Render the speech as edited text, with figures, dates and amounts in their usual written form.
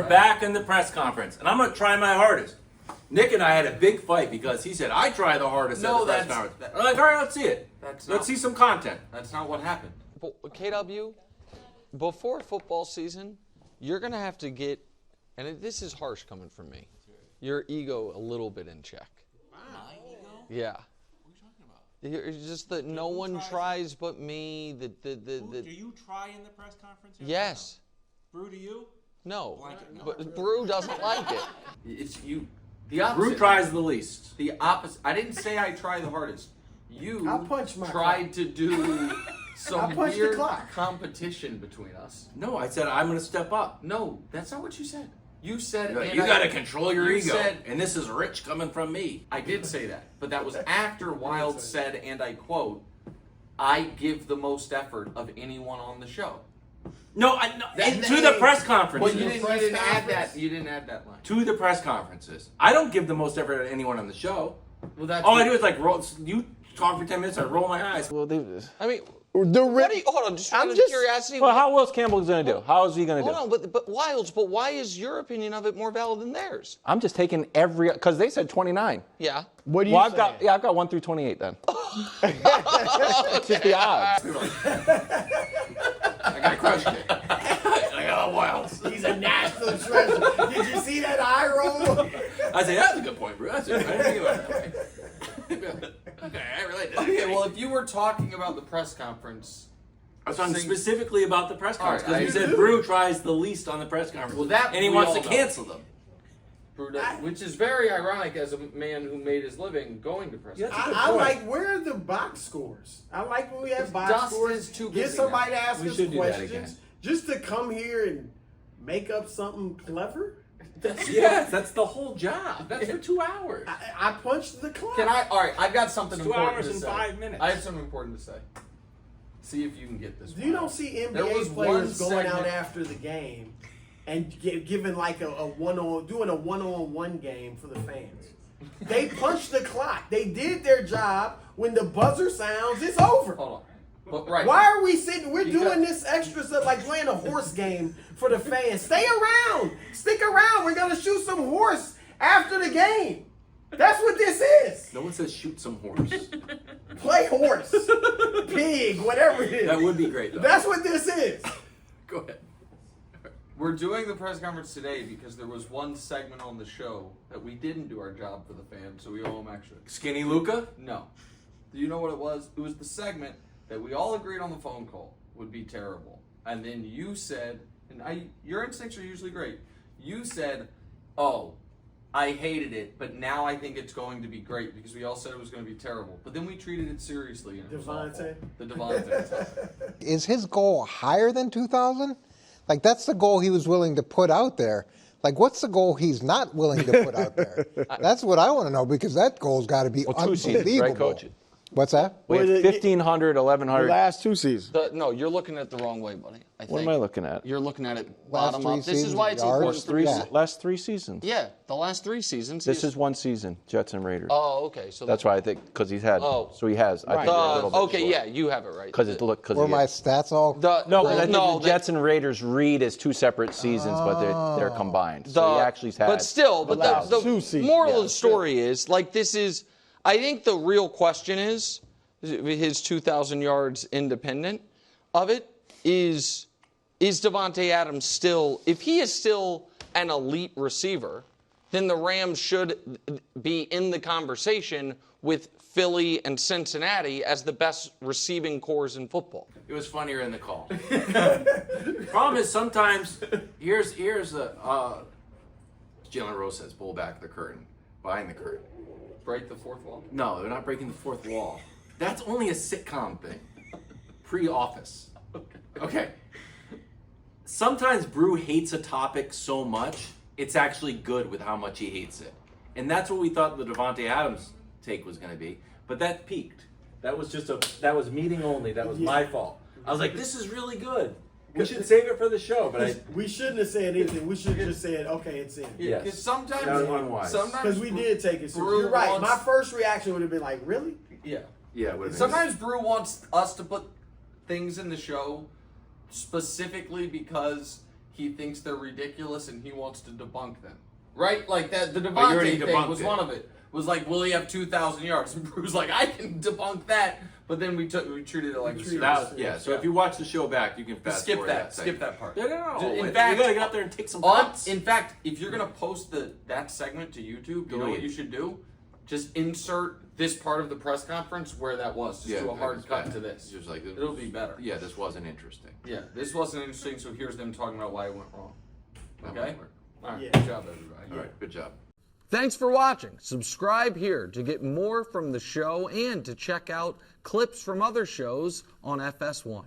We're back in the press conference, and I'm going to try my hardest. Nick and I had a big fight because he said, I try the hardest at the press conference. I'm like, all right, let's see it. Let's see some content. That's not what happened. KW, before football season, you're going to have to get, and this is harsh coming from me, your ego a little bit in check. My ego? Yeah. It's just that no one tries but me. Do you try in the press conference? Yes. Brou, do you? No. But Brou doesn't like it. It's you. The opposite. Brou tries the least. The opposite. I didn't say I try the hardest. You tried to do some weird competition between us. No, I said I'm going to step up. No, that's not what you said. You said you got to control your ego, and this is rich coming from me. I did say that, but that was after Wildes said, and I quote, "I give the most effort of anyone on the show." No, to the press conferences. Well, you didn't add that. You didn't add that line. To the press conferences. I don't give the most effort to anyone on the show. Well, that's all I do is like roll. You talk for 10 minutes, I roll my eyes. Well, I mean. Hold on, just out of curiosity. Well, how else Campbell's going to do? How is he going to do? Hold on, but Wildes, but why is your opinion of it more valid than theirs? I'm just taking because they said 29. Yeah. What do you say? I've got 1 through 28 then. It's just the odds. I got crushed it. I got Wildes. He's a national treasure. Did you see that eye roll? I say, that's a good point, bro. That's it. I didn't think about it. Okay, I relate to that. Okay, well, if you were talking about the press conference... I was talking specifically about the press conference, because you said Brou tries the least on the press conference, and he wants to cancel them. Which is very ironic as a man who made his living going to press conferences. I like, where are the box scores? I like when we have box scores. Get somebody to ask us questions. Just to come here and make up something clever? Yes, that's the whole job. That's for 2 hours. I punched the clock. All right, I've got something important to say. 2 hours and 5 minutes. I have something important to say. See if you can get this. You don't see NBA players going out after the game and giving like doing a one-on-one game for the fans. They punch the clock. They did their job. When the buzzer sounds, it's over. Hold on. But, right. Why are we sitting? We're doing this extra stuff like playing a horse game for the fans. Stay around. Stick around. We're going to shoot some horse after the game. That's what this is. No one says shoot some horse. Play horse. Pig, whatever it is. That would be great, though. That's what this is. Go ahead. We're doing the press conference today because there was one segment on the show that we didn't do our job for the fans, so we owe them extra. Skinny Luca? No. Do you know what it was? It was the segment that we all agreed on the phone call would be terrible. And then you said, and your instincts are usually great, you said, oh, I hated it, but now I think it's going to be great because we all said it was going to be terrible. But then we treated it seriously. And it was awful. The Devontae. Is his goal higher than 2,000? Like, that's the goal he was willing to put out there. Like, what's the goal he's not willing to put out there? That's what I want to know, because that goal's got to be unbelievable. 2 seasons, right, Coach? What's that? We had 1,500, 1,100. The last 2 seasons. No, you're looking at it the wrong way, buddy. I think. What am I looking at? You're looking at it bottom up. Last 3 This is why it's important. Last 3 seasons. Yeah, the last 3 seasons. This is 1 season, Jets and Raiders. Oh, okay. So that's why I think, because he's had. Oh. So he has. I think a little bit okay, short. yeah, you have it right. Because it's look. Were my stats all? No, because I think the Jets and Raiders read as 2 separate seasons, but they're combined. So he actually had. But still, the moral of the story is, like, this is. I think the real question is his 2,000 yards independent of it is Davante Adams still, if he is still an elite receiver, then the Rams should be in the conversation with Philly and Cincinnati as the best receiving corps in football. It was funnier in the call. Problem is sometimes, here's Jalen Rose says, pull back the curtain, behind the curtain. Break the fourth wall? No, they're not breaking the fourth wall. That's only a sitcom thing. Pre-Office. Okay. Sometimes Brou hates a topic so much, it's actually good with how much he hates it. And that's what we thought the Davante Adams take was going to be. But that peaked. That was that was meeting only. That was my fault. I was like, this is really good. We should save it for the show, but we shouldn't have said anything. We should have just said, okay, it's in. Yeah, because sometimes because we did take it seriously. You're right. My first reaction would have been like, really? Yeah. Yeah. Sometimes Brou wants us to put things in the show specifically because he thinks they're ridiculous and he wants to debunk them. Right? Like that. The you already Devontae thing debunked was it. one of it. Was like, will he have 2,000 yards? And Bru's like, I can debunk that. But then we treated it like a serious. So if you watch the show back, you can fast skip forward that. segment. Skip that part. No. In Wait, fact, you gotta get out there and take some shots. In fact, if you're gonna post that segment to YouTube, you know what you should do? Just insert this part of the press conference where that was. Just do a hard cut to this. Just like It'll be better. Yeah, this wasn't interesting. Yeah, this wasn't interesting. So here's them talking about why it went wrong. That Okay. might work. All right. Yeah. Good job, everybody. All right, good job. Thanks for watching. Subscribe here to get more from the show and to check out clips from other shows on FS1.